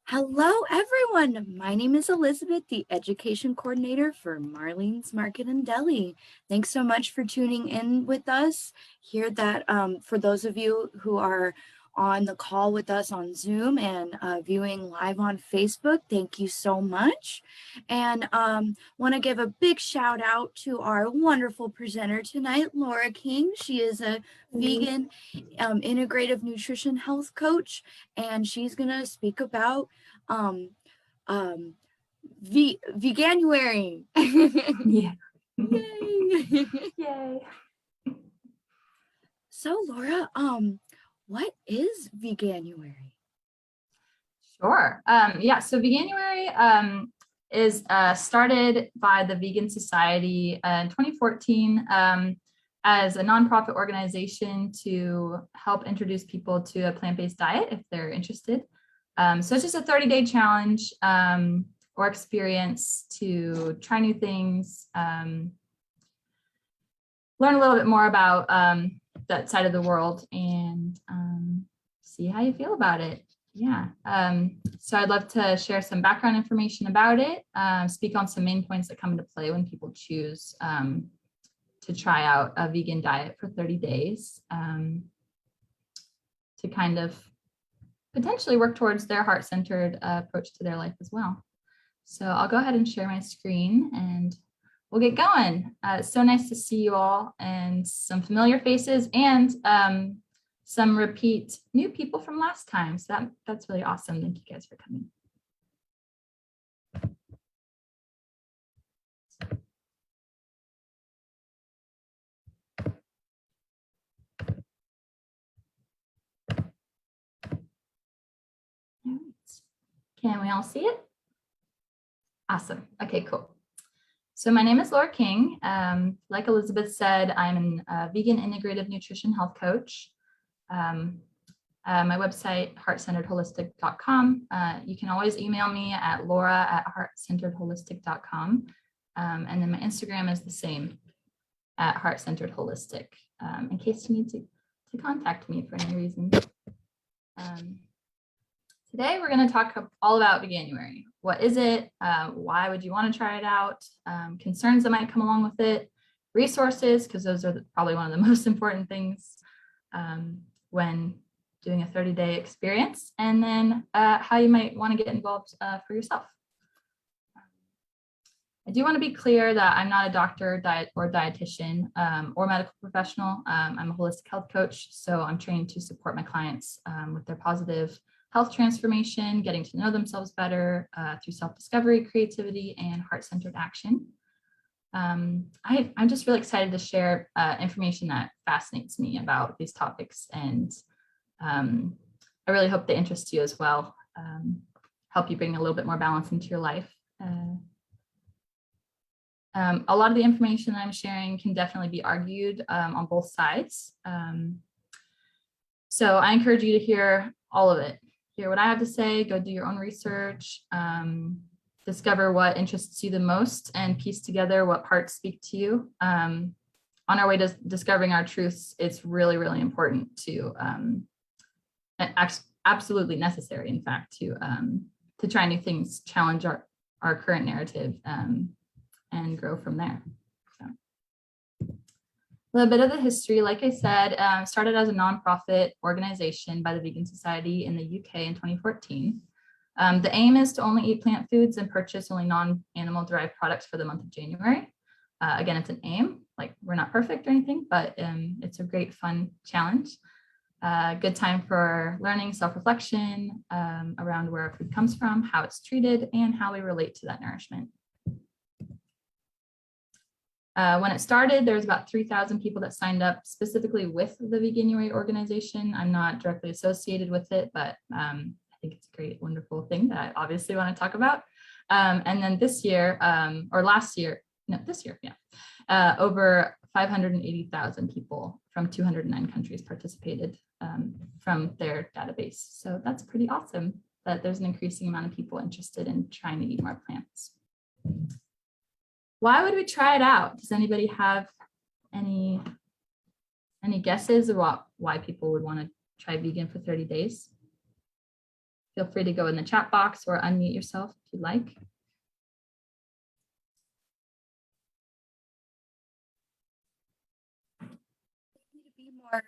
Hello, everyone. My name is Elizabeth, the Education Coordinator for Marlene's Market and Deli. Thanks so much for tuning in with us here. For those of you who are on the call with us on Zoom and viewing live on Facebook, thank you so much. And want to give a big shout out to our wonderful presenter tonight, Laura King. She is a vegan integrative nutrition health coach, and she's going to speak about um Veganuary. Yeah. Yay. Yay. So Laura, what is Veganuary? Sure. So Veganuary is started by the Vegan Society in 2014 as a nonprofit organization to help introduce people to a plant-based diet if they're interested. So it's just a 30-day challenge or experience to try new things, learn a little bit more about that side of the world, and see how you feel about it. Yeah. So I'd love to share some background information about it, speak on some main points that come into play when people choose to try out a vegan diet for 30 days to kind of potentially work towards their heart-centered approach to their life as well. So I'll go ahead and share my screen and we'll get going. It's so nice to see you all and some familiar faces and some repeat new people from last time. So that's really awesome. Thank you guys for coming. All right. Can we all see it? Awesome. Okay, cool. So my name is Laura King. Like Elizabeth said, I'm a vegan integrative nutrition health coach. My website, heartcenteredholistic.com. You can always email me at laura@heartcenteredholistic.com. And then my Instagram is the same, at heartcenteredholistic, in case you need to contact me for any reason. Today, we're going to talk all about Veganuary. What is it? Why would you want to try it out? Concerns that might come along with it, resources, because those are probably one of the most important things when doing a 30-day experience, and then how you might want to get involved for yourself. I do want to be clear that I'm not a doctor, dietitian, or medical professional. I'm a holistic health coach, so I'm trained to support my clients with their positive health transformation, getting to know themselves better through self-discovery, creativity, and heart-centered action. I'm just really excited to share information that fascinates me about these topics, and I really hope they interest you as well, help you bring a little bit more balance into your life. A lot of the information I'm sharing can definitely be argued on both sides. So I encourage you to hear all of it. Hear what I have to say, go do your own research, discover what interests you the most, and piece together what parts speak to you. On our way to discovering our truths, it's really, really important to, absolutely necessary, in fact, to try new things, challenge our current narrative, and grow from there. So, a little bit of the history, like I said, started as a nonprofit organization by the Vegan Society in the UK in 2014. The aim is to only eat plant foods and purchase only non-animal derived products for the month of January. Again, it's an aim, like we're not perfect or anything, but it's a great fun challenge. Good time for learning, self-reflection around where our food comes from, how it's treated, and how we relate to that nourishment. When it started, there was about 3,000 people that signed up specifically with the Veganuary organization. I'm not directly associated with it, but I think it's a great, wonderful thing that I obviously want to talk about. And then this year, over 580,000 people from 209 countries participated from their database. So that's pretty awesome that there's an increasing amount of people interested in trying to eat more plants. Why would we try it out? Does anybody have any guesses about why people would want to try vegan for 30 days? Feel free to go in the chat box or unmute yourself if you'd like. To be more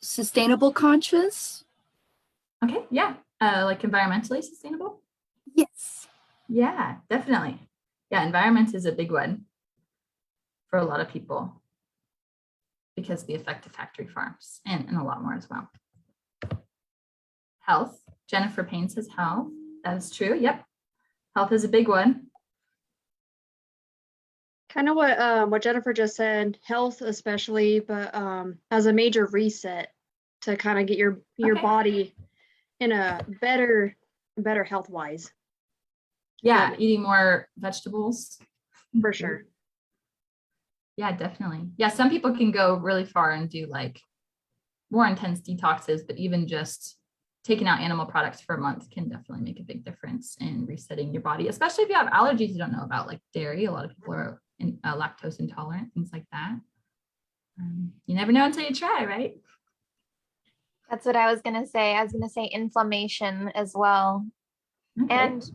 sustainable conscious. Okay, yeah, like environmentally sustainable? Yes. Yeah, definitely. Yeah, environment is a big one for a lot of people because of the effect of factory farms and a lot more as well. Health. Jennifer Payne says health. That is true. Yep. Health is a big one. Kind of what Jennifer just said, health especially, but as a major reset to kind of get your Okay. body in a better health wise. Yeah, eating more vegetables. For sure. Yeah, definitely. Yeah, some people can go really far and do like more intense detoxes, but even just taking out animal products for a month can definitely make a big difference in resetting your body, especially if you have allergies you don't know about, like dairy. A lot of people are lactose intolerant, things like that. You never know until you try, right? That's what I was going to say. I was going to say inflammation as well. Okay. And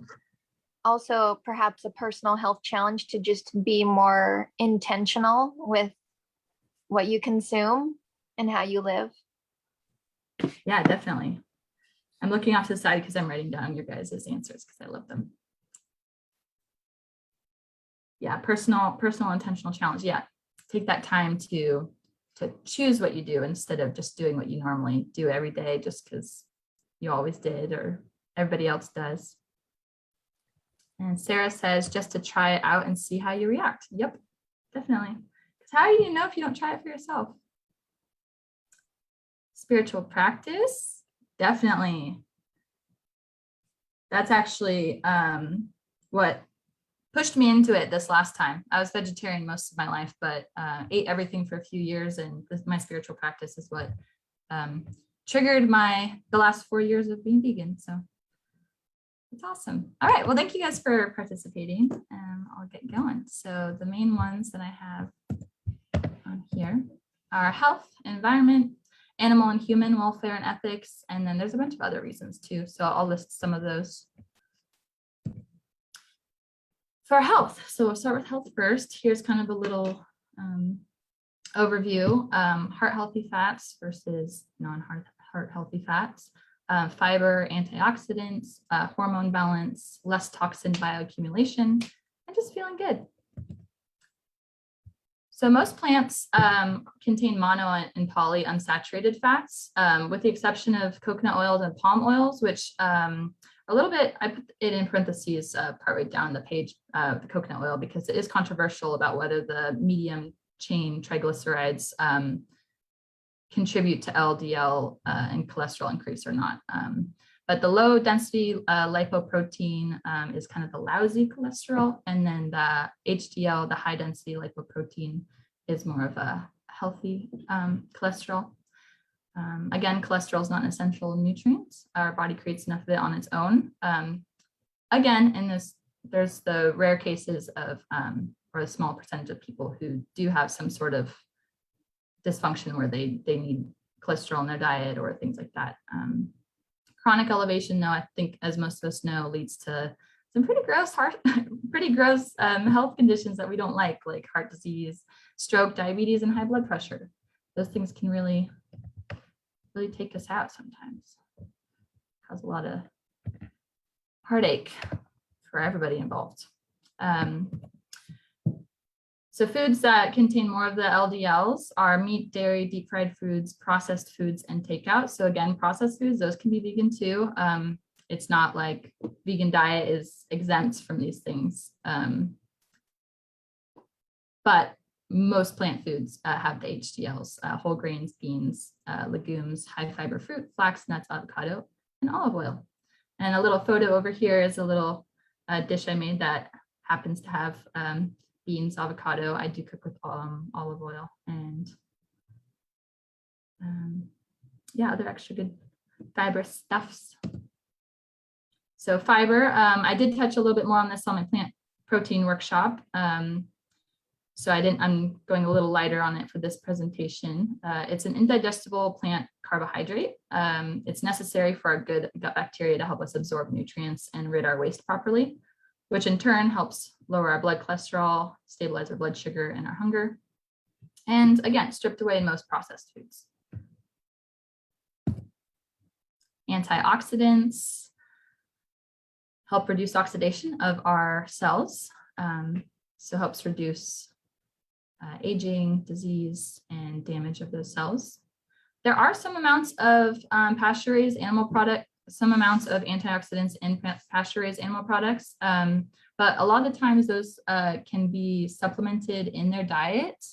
also perhaps a personal health challenge to just be more intentional with what you consume and how you live. Yeah, definitely. I'm looking off to the side because I'm writing down your guys' answers because I love them. Yeah, personal intentional challenge. Yeah, take that time to choose what you do instead of just doing what you normally do every day just because you always did or everybody else does. And Sarah says just to try it out and see how you react. Yep, definitely. Because how do you know if you don't try it for yourself? Spiritual practice, definitely. That's actually what pushed me into it this last time. I was vegetarian most of my life, but ate everything for a few years, and my spiritual practice is what triggered the last 4 years of being vegan. So it's awesome. All right, well, thank you guys for participating. I'll get going. So the main ones that I have on here are health, environment, animal and human welfare and ethics, and then there's a bunch of other reasons too. So I'll list some of those. For health, so we'll start with health first. Here's kind of a little overview. Heart healthy fats versus non-heart healthy fats. Fiber, antioxidants, hormone balance, less toxin bioaccumulation, and just feeling good. So most plants contain mono and poly unsaturated fats, with the exception of coconut oils and palm oils, which a little bit, I put it in parentheses partway down the page, the coconut oil, because it is controversial about whether the medium chain triglycerides contribute to LDL and cholesterol increase or not. But the low density lipoprotein is kind of the lousy cholesterol. And then the HDL, the high density lipoprotein, is more of a healthy cholesterol. Again, cholesterol is not an essential nutrient. Our body creates enough of it on its own. Again, in this, there's the rare cases of, or a small percentage of people who do have some sort of dysfunction where they need cholesterol in their diet or things like that. Chronic elevation, though, I think, as most of us know, leads to some pretty gross health conditions that we don't like heart disease, stroke, diabetes, and high blood pressure. Those things can really take us out sometimes. Cause a lot of heartache for everybody involved. So foods that contain more of the LDLs are meat, dairy, deep fried foods, processed foods, and takeout. So again, processed foods, those can be vegan too. It's not like vegan diet is exempt from these things. But most plant foods have the HDLs, whole grains, beans, legumes, high fiber fruit, flax, nuts, avocado, and olive oil. And a little photo over here is a little dish I made that happens to have beans, avocado. I do cook with olive oil and yeah, other extra good fibrous stuffs. So fiber, I did touch a little bit more on this on my plant protein workshop. So I'm going a little lighter on it for this presentation. It's an indigestible plant carbohydrate. It's necessary for our good gut bacteria to help us absorb nutrients and rid our waste properly, which in turn helps lower our blood cholesterol, stabilize our blood sugar and our hunger. And again, stripped away in most processed foods. Antioxidants help reduce oxidation of our cells. So helps reduce aging, disease, and damage of those cells. There are some amounts of pasture-raised animal product, some amounts of antioxidants in pasture-raised animal products, but a lot of the times those can be supplemented in their diet,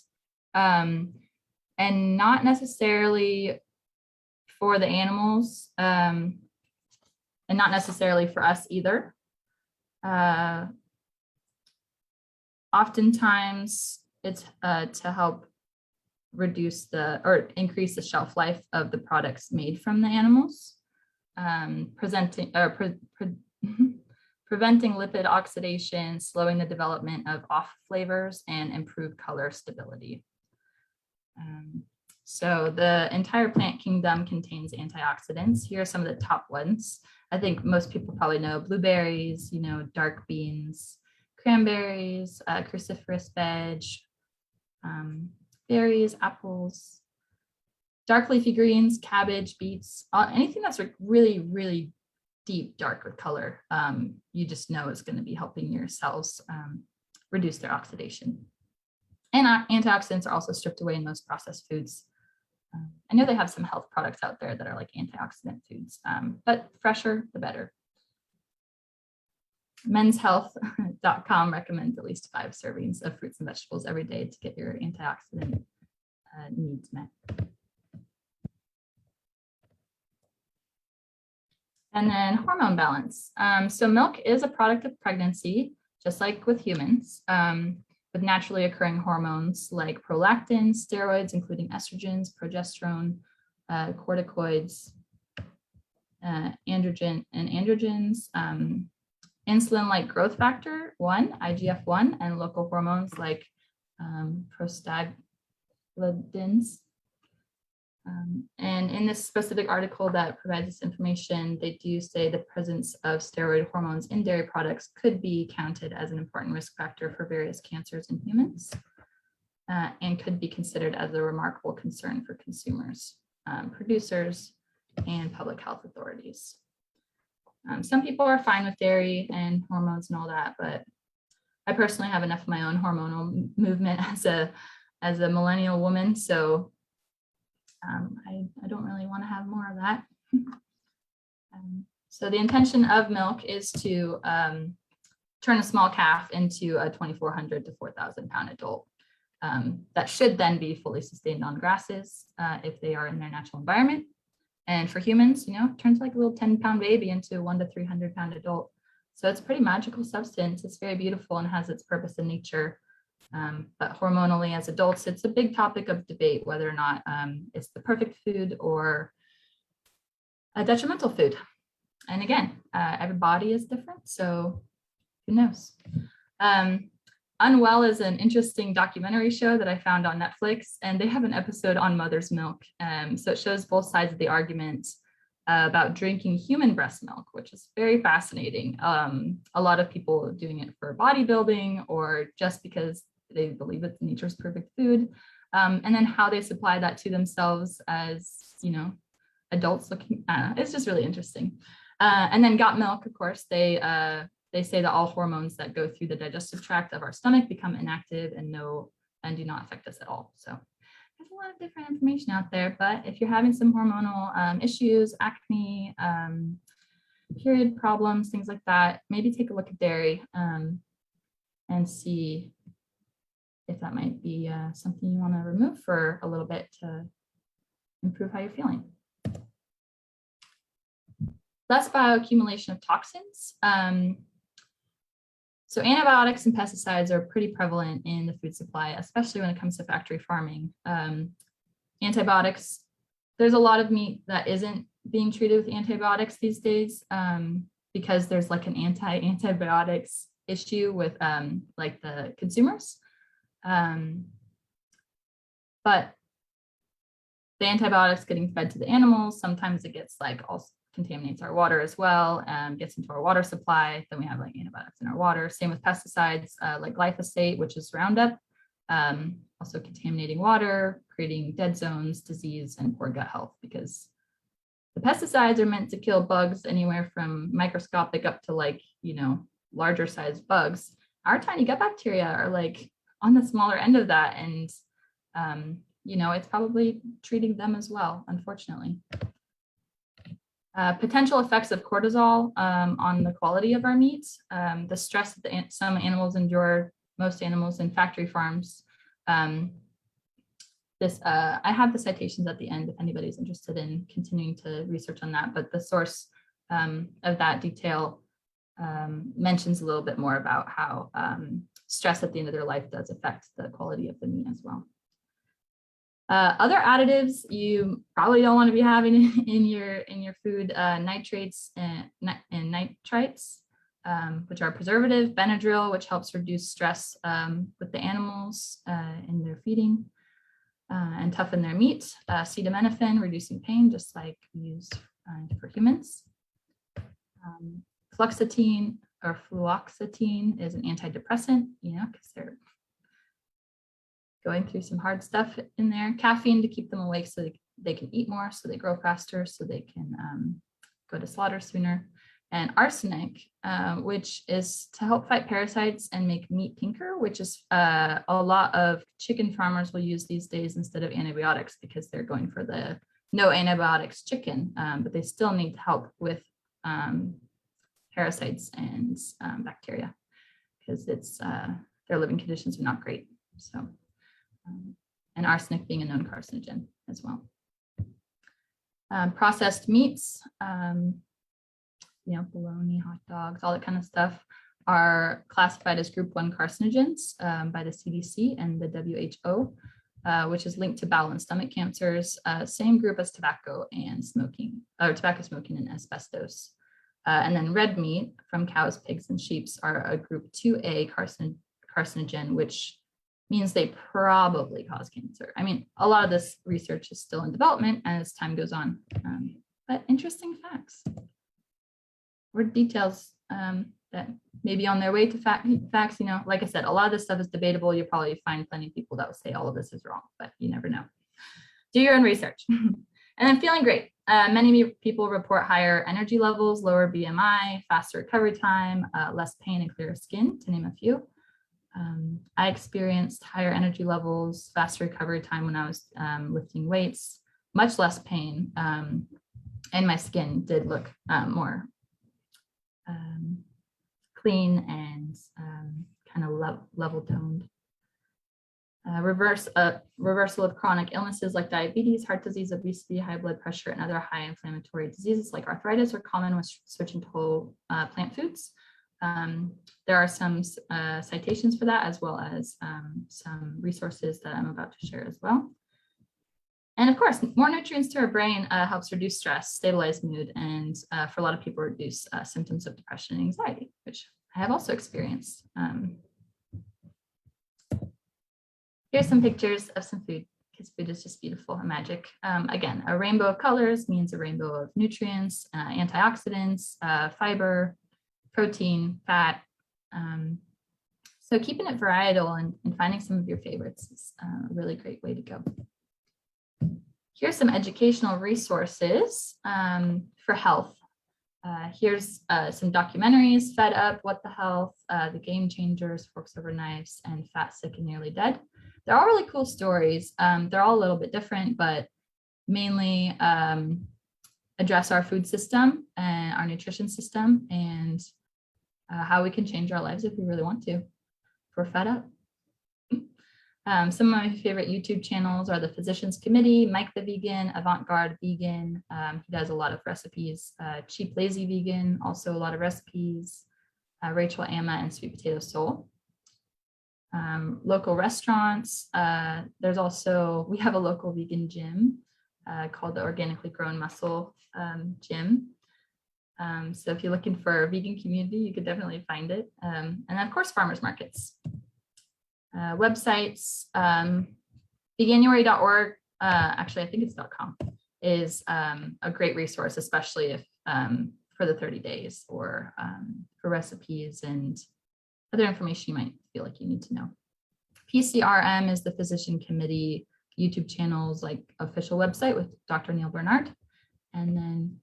and not necessarily for the animals, and not necessarily for us either. Oftentimes it's to help reduce or increase the shelf life of the products made from the animals, preventing lipid oxidation, slowing the development of off flavors, and improve color stability. So the entire plant kingdom contains antioxidants. Here are some of the top ones. I think most people probably know blueberries, dark beans, cranberries, cruciferous veg, berries, apples, dark leafy greens, cabbage, beets, anything that's like really, really deep dark with color. You just know it's going to be helping your cells reduce their oxidation. And antioxidants are also stripped away in most processed foods. I know they have some health products out there that are like antioxidant foods, but fresher, the better. Menshealth.com recommends at least 5 servings of fruits and vegetables every day to get your antioxidant needs met. And then hormone balance. So milk is a product of pregnancy, just like with humans, with naturally occurring hormones like prolactin, steroids, including estrogens, progesterone, corticoids, androgens, insulin-like growth factor 1, IGF-1, and local hormones like prostaglandins. And in this specific article that provides this information, they do say the presence of steroid hormones in dairy products could be counted as an important risk factor for various cancers in humans, and could be considered as a remarkable concern for consumers, producers, and public health authorities. Some people are fine with dairy and hormones and all that, but I personally have enough of my own hormonal movement as a millennial woman, so I don't really want to have more of that. So the intention of milk is to turn a small calf into a 2,400 to 4,000 pound adult. That should then be fully sustained on grasses if they are in their natural environment. And for humans, it turns like a little 10-pound baby into a 100 to 300 pound adult. So it's a pretty magical substance. It's very beautiful and has its purpose in nature. But hormonally as adults, it's a big topic of debate whether or not it's the perfect food or a detrimental food. And again, every body is different, so who knows? Unwell is an interesting documentary show that I found on Netflix, and they have an episode on mother's milk. So it shows both sides of the argument about drinking human breast milk, which is very fascinating. A lot of people doing it for bodybuilding or just because they believe it's nature's perfect food. And then how they supply that to themselves as, adults looking, it's just really interesting. And then got milk, of course, they say that all hormones that go through the digestive tract of our stomach become inactive and do not affect us at all. So there's a lot of different information out there, but if you're having some hormonal issues, acne, period problems, things like that, maybe take a look at dairy and see if that might be something you want to remove for a little bit to improve how you're feeling. Less bioaccumulation of toxins. So antibiotics and pesticides are pretty prevalent in the food supply, especially when it comes to factory farming. Antibiotics, there's a lot of meat that isn't being treated with antibiotics these days because there's like an anti-antibiotics issue with like the consumers. But the antibiotics getting fed to the animals, sometimes it gets like also contaminates our water as well, gets into our water supply. Then we have like antibiotics in our water. Same with pesticides like glyphosate, which is Roundup, also contaminating water, creating dead zones, disease, and poor gut health, because the pesticides are meant to kill bugs anywhere from microscopic up to like, you know, larger sized bugs. Our tiny gut bacteria are like on the smaller end of that. And, you know, it's probably treating them as well, unfortunately. Potential effects of cortisol on the quality of our meat, the stress that some animals endure, most animals in factory farms. I have the citations at the end if anybody's interested in continuing to research on that, but the source of that detail mentions a little bit more about how stress at the end of their life does affect the quality of the meat as well. Other additives you probably don't want to be having in your food, nitrates and nitrites, which are preservative, Benadryl, which helps reduce stress with the animals in their feeding and toughen their meat, acetaminophen, reducing pain, just like we use for humans. Fluoxetine or fluoxetine is an antidepressant, you know, because they're going through some hard stuff in there. Caffeine to keep them awake so they can eat more, so they grow faster, so they can go to slaughter sooner. And arsenic, which is to help fight parasites and make meat pinker, which is a lot of chicken farmers will use these days instead of antibiotics because they're going for the no antibiotics chicken, but they still need help with parasites and bacteria because it's their living conditions are not great. So. And arsenic being a known carcinogen as well. Processed meats, you know, bologna, hot dogs, all that kind of stuff are classified as group 1 carcinogens by the CDC and the WHO, which is linked to bowel and stomach cancers, same group as tobacco and smoking, or tobacco smoking and asbestos. And then red meat from cows, pigs, and sheep are a group 2A carcinogen, which means they probably cause cancer. I mean, a lot of this research is still in development as time goes on, but interesting facts or details that may be on their way to facts. You know, like I said, a lot of this stuff is debatable. You'll probably find plenty of people that will say all of this is wrong, but you never know. Do your own research. And then feeling great. Many people report higher energy levels, lower BMI, faster recovery time, less pain and clearer skin, to name a few. I experienced higher energy levels, faster recovery time when I was lifting weights, much less pain, and my skin did look more clean and kind of level toned. Reversal of chronic illnesses like diabetes, heart disease, obesity, high blood pressure, and other high inflammatory diseases like arthritis are common with switching to whole plant foods. There are some citations for that, as well as some resources that I'm about to share as well. And of course, more nutrients to our brain helps reduce stress, stabilize mood, and for a lot of people, reduce symptoms of depression and anxiety, which I have also experienced. Here's some pictures of some food, because food is just beautiful and magic. Again, a rainbow of colors means a rainbow of nutrients, antioxidants, fiber, protein, fat. So keeping it varietal and finding some of your favorites is a really great way to go. Here's some educational resources for health. Here's some documentaries: Fed Up, What the Health, The Game Changers, Forks Over Knives, and Fat, Sick, and Nearly Dead. They're all really cool stories. They're all a little bit different, but mainly address our food system and our nutrition system and how we can change our lives if we really want to, if we're fed up. Some of my favorite YouTube channels are the Physicians Committee, Mike the Vegan, Avant-Garde Vegan. He does a lot of recipes. Cheap Lazy Vegan, also a lot of recipes. Rachel Amma and Sweet Potato Soul. Local restaurants. There's also, we have a local vegan gym called the Organically Grown Muscle Gym. So if you're looking for a vegan community, you could definitely find it. And of course, farmers markets. Websites, Veganuary.org, actually I think it's .com, is a great resource, especially if for the 30 days or for recipes and other information you might feel like you need to know. PCRM is the Physician Committee YouTube channel's like official website with Dr. Neil Bernard. And then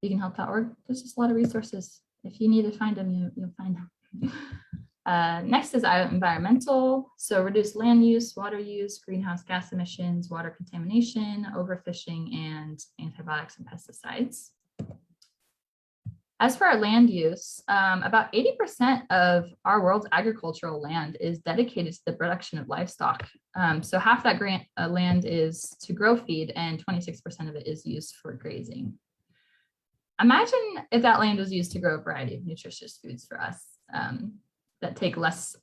veganhealth.org, there's just a lot of resources. If you need to find them, you'll find them. Next is environmental. So reduce land use, water use, greenhouse gas emissions, water contamination, overfishing, and antibiotics and pesticides. As for our land use, about 80% of our world's agricultural land is dedicated to the production of livestock. So half that land is to grow feed and 26% of it is used for grazing. Imagine if that land was used to grow a variety of nutritious foods for us that take less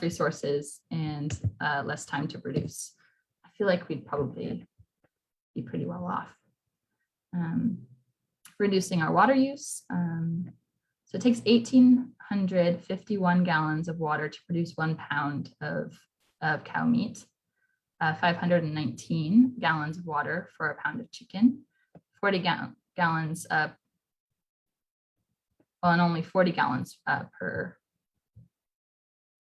resources and less time to produce. I feel like we'd probably be pretty well off. Reducing our water use. So it takes 1,851 gallons of water to produce 1 pound of cow meat, 519 gallons of water for a pound of chicken, 40 gallons, and only 40 gallons per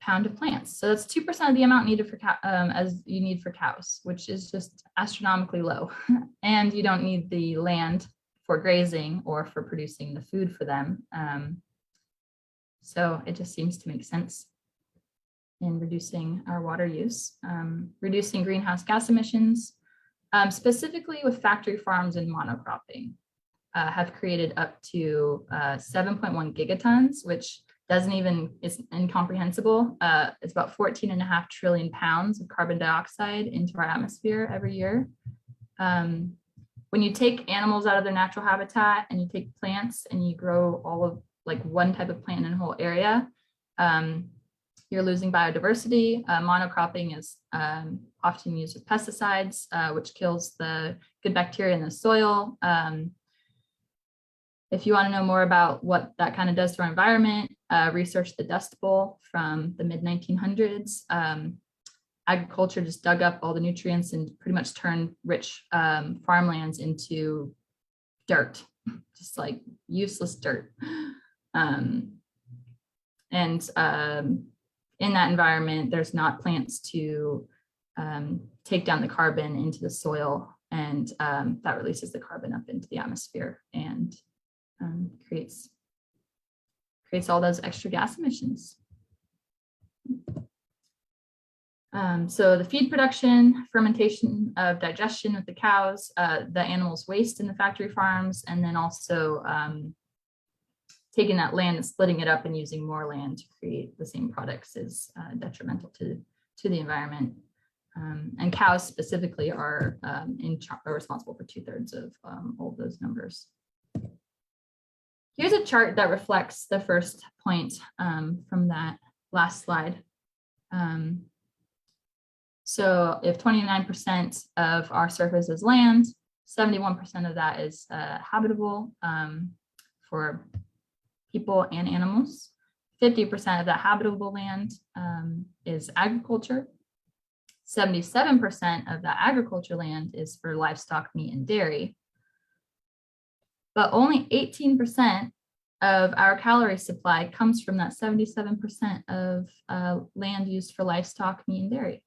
pound of plants. So that's 2% of the amount needed for as you need for cows, which is just astronomically low. And you don't need the land for grazing or for producing the food for them. So it just seems to make sense in reducing our water use, reducing greenhouse gas emissions, specifically with factory farms and monocropping, have created up to 7.1 gigatons, which is incomprehensible. It's about 14.5 trillion pounds of carbon dioxide into our atmosphere every year. When you take animals out of their natural habitat and you take plants and you grow all of like one type of plant in a whole area, you're losing biodiversity. Monocropping is often used with pesticides, which kills the good bacteria in the soil. If you want to know more about what that kind of does to our environment, research the Dust Bowl from the mid-1900s. Agriculture just dug up all the nutrients and pretty much turned rich farmlands into dirt, just like useless dirt. In that environment, there's not plants to take down the carbon into the soil, and that releases the carbon up into the atmosphere and creates all those extra gas emissions. So the feed production, fermentation of digestion with the cows, the animals' waste in the factory farms, and then also taking that land and splitting it up and using more land to create the same products is detrimental to the environment. And cows specifically are responsible for 2/3 of all of those numbers. Here's a chart that reflects the first point from that last slide. So if 29% of our surface is land, 71% of that is habitable for people and animals. 50% of that habitable land is agriculture. 77% of that agriculture land is for livestock, meat, and dairy. But only 18% of our calorie supply comes from that 77% of land used for livestock, meat, and dairy.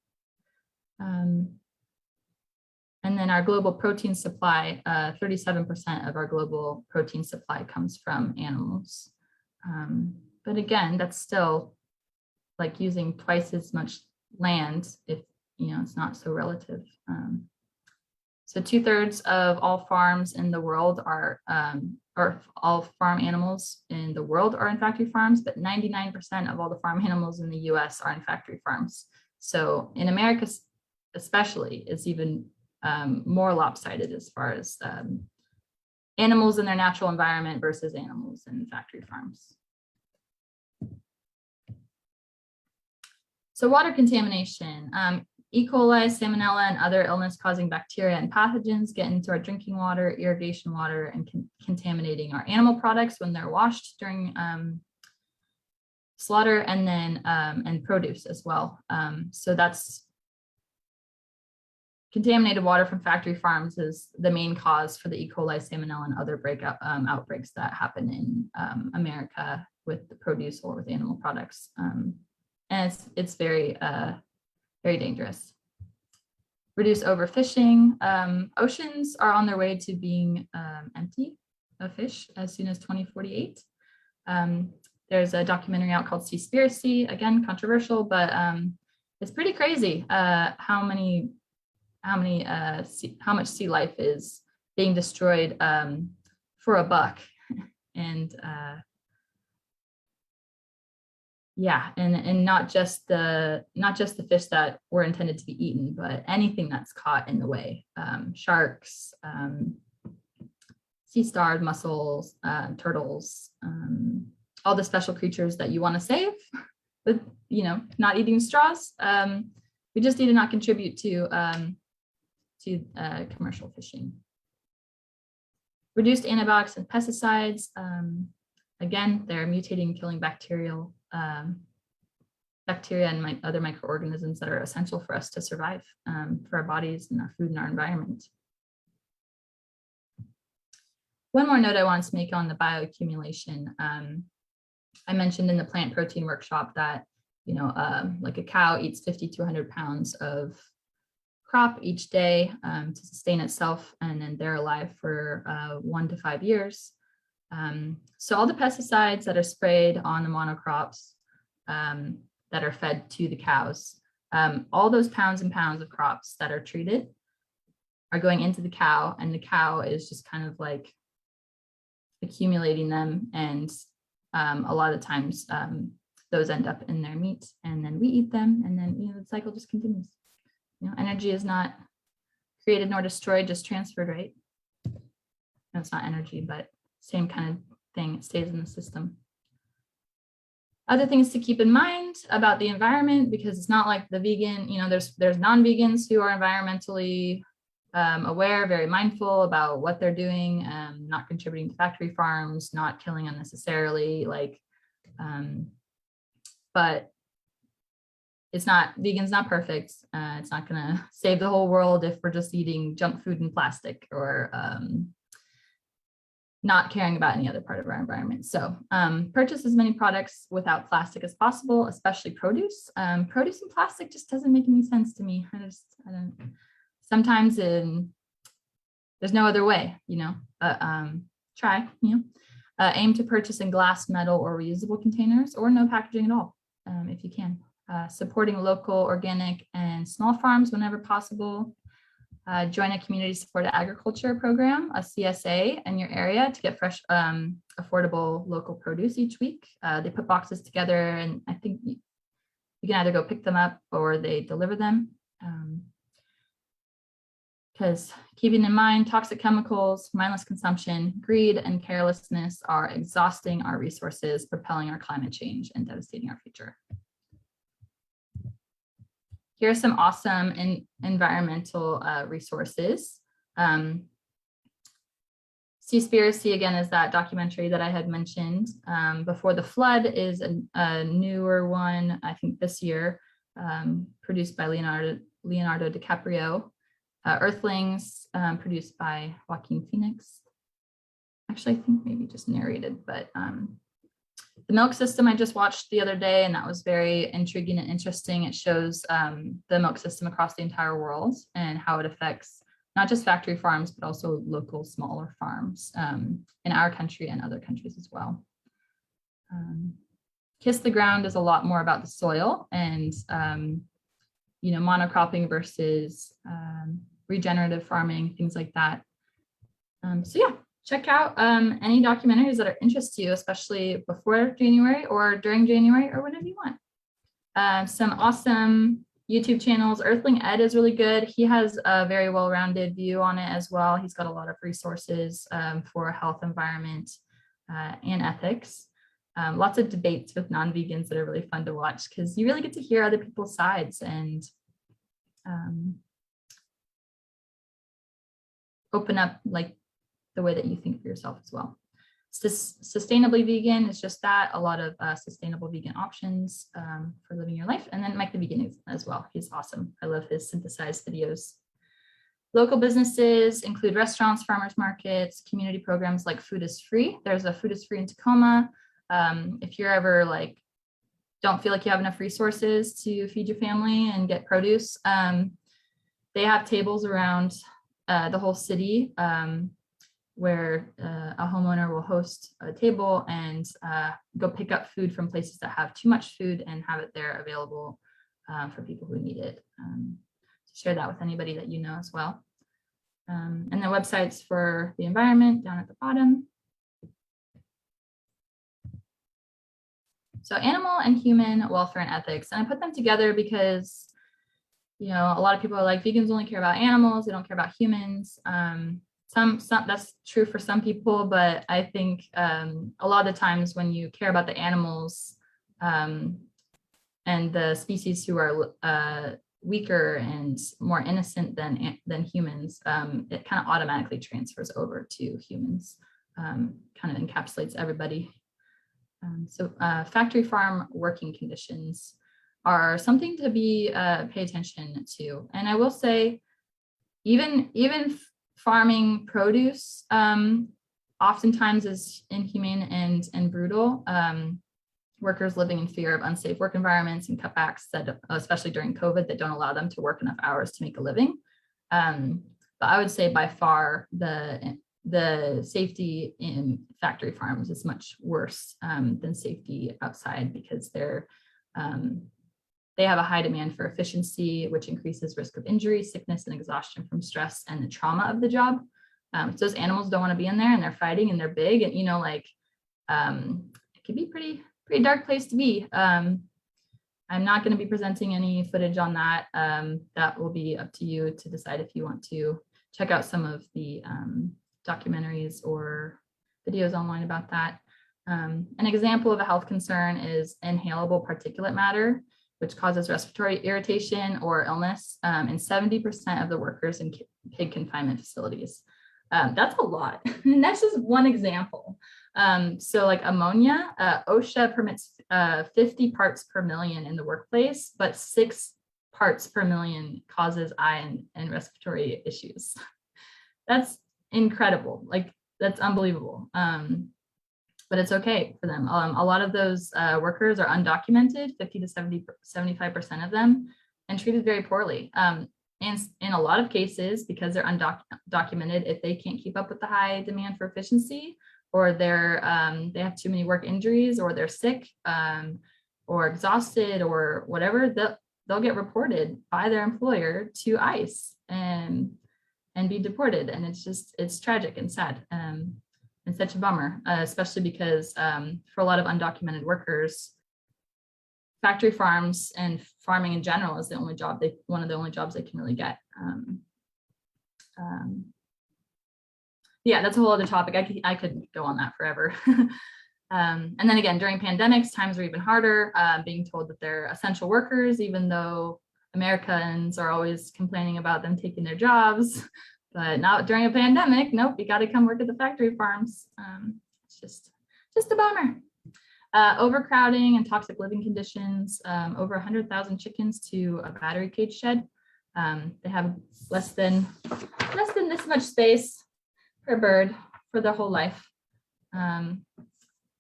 And then our global protein supply, 37% of our global protein supply comes from animals. But again, that's still like using twice as much land if, it's not so relative. So 2/3 of all farms in the world are, or all farm animals in the world are in factory farms, but 99% of all the farm animals in the US are in factory farms. So in America, especially, it's even more lopsided as far as animals in their natural environment versus animals in factory farms. So water contamination. E. coli, salmonella, and other illness-causing bacteria and pathogens get into our drinking water, irrigation water, and contaminating our animal products when they're washed during slaughter, and then and produce as well. So that's contaminated water from factory farms is the main cause for the E. coli, salmonella, and other outbreaks that happen in America with the produce or with animal products. And it's very, very dangerous. Reduce overfishing. Oceans are on their way to being empty of fish as soon as 2048. There's a documentary out called Seaspiracy, again, controversial, but it's pretty crazy how much sea life is being destroyed for a buck. And yeah, and not just the fish that were intended to be eaten, but anything that's caught in the way. Sharks, sea stars, mussels, turtles, all the special creatures that you want to save with, not eating straws. We just need to not contribute to commercial fishing. Reduced antibiotics and pesticides. Again, they're mutating, killing bacteria and other microorganisms that are essential for us to survive, for our bodies and our food and our environment. One more note I want to make on the bioaccumulation. I mentioned in the plant protein workshop that, like a cow eats 50 to 100 pounds of crop each day to sustain itself, and then they're alive for 1 to 5 years. So all the pesticides that are sprayed on the monocrops that are fed to the cows, all those pounds and pounds of crops that are treated are going into the cow, and the cow is just kind of like accumulating them. And a lot of times those end up in their meat, and then we eat them, and then the cycle just continues. Energy is not created nor destroyed, just transferred, right? No, it's not energy, but same kind of thing. It stays in the system. Other things to keep in mind about the environment, because it's not like the vegan, there's non-vegans who are environmentally aware, very mindful about what they're doing, not contributing to factory farms, not killing unnecessarily, but vegan's not perfect. It's not gonna save the whole world if we're just eating junk food and plastic, or not caring about any other part of our environment. So purchase as many products without plastic as possible, especially produce. Produce and plastic just doesn't make any sense to me. I don't. Sometimes there's no other way, try, aim to purchase in glass, metal, or reusable containers, or no packaging at all, if you can. Supporting local, organic, and small farms whenever possible. Join a community supported agriculture program, a CSA, in your area to get fresh, affordable local produce each week. They put boxes together, and I think you can either go pick them up or they deliver them. Because keeping in mind, toxic chemicals, mindless consumption, greed, and carelessness are exhausting our resources, propelling our climate change, and devastating our future. Here are some awesome environmental resources. Seaspiracy, again, is that documentary that I had mentioned. Before the Flood is a newer one, I think this year, produced by Leonardo DiCaprio. Earthlings, produced by Joaquin Phoenix. Actually, I think maybe just narrated, but the milk system I just watched the other day, and that was very intriguing and interesting. It shows the milk system across the entire world and how it affects not just factory farms, but also local smaller farms in our country and other countries as well. Kiss the Ground is a lot more about the soil and monocropping versus regenerative farming, things like that. So yeah, check out any documentaries that are interest to you, especially before January or during January or whenever you want. Some awesome YouTube channels. Earthling Ed is really good. He has a very well-rounded view on it as well. He's got a lot of resources for health, environment, and ethics. Lots of debates with non-vegans that are really fun to watch because you really get to hear other people's sides and open up like the way that you think for yourself as well. Sustainably vegan is just that, a lot of sustainable vegan options for living your life. And then Mike the Vegan as well. He's awesome. I love his synthesized videos. Local businesses include restaurants, farmers markets, community programs like Food is Free. There's a Food is Free in Tacoma. If you're ever like, don't feel like you have enough resources to feed your family and get produce, they have tables around the whole city where a homeowner will host a table and go pick up food from places that have too much food and have it there available for people who need it. Share that with anybody that you know as well. And the websites for the environment down at the bottom. So animal and human welfare and ethics. And I put them together because, you know, a lot of people are like, vegans only care about animals, they don't care about humans. Some that's true for some people, but I think a lot of the times when you care about the animals and the species who are weaker and more innocent than humans, it kind of automatically transfers over to humans, kind of encapsulates everybody. So factory farm working conditions are something to be pay attention to. And I will say, even farming produce oftentimes is inhumane and brutal. Workers living in fear of unsafe work environments and cutbacks that, especially during COVID, that don't allow them to work enough hours to make a living. But I would say by far the safety in factory farms is much worse than safety outside, because they have a high demand for efficiency, which increases risk of injury, sickness, and exhaustion from stress and the trauma of the job. So those animals don't want to be in there, and they're fighting and they're big, and, you know, like it can be pretty dark place to be. I'm not going to be presenting any footage on that. That will be up to you to decide if you want to check out some of the documentaries or videos online about that. An example of a health concern is inhalable particulate matter, which causes respiratory irritation or illness in 70% of the workers in pig confinement facilities. That's a lot. And that's just one example. So like ammonia, OSHA permits 50 parts per million in the workplace, but 6 parts per million causes eye and respiratory issues. That's incredible. Like, that's unbelievable. But it's okay for them. A lot of those workers are undocumented, 50 to 75% of them, and treated very poorly. And in a lot of cases, because they're undocumented, if they can't keep up with the high demand for efficiency, or they have too many work injuries, or they're sick, or exhausted, or whatever, they'll get reported by their employer to ICE and be deported. And it's tragic and sad. And such a bummer, especially because for a lot of undocumented workers, factory farms and farming in general is one of the only jobs they can really get. Yeah, that's a whole other topic. I could go on that forever. And then again, during pandemics, times are even harder, being told that they're essential workers, even though Americans are always complaining about them taking their jobs. But not during a pandemic. Nope, you got to come work at the factory farms. It's just a bummer. Overcrowding and toxic living conditions. Over 100,000 chickens to a battery cage shed. They have less than this much space per bird for their whole life. And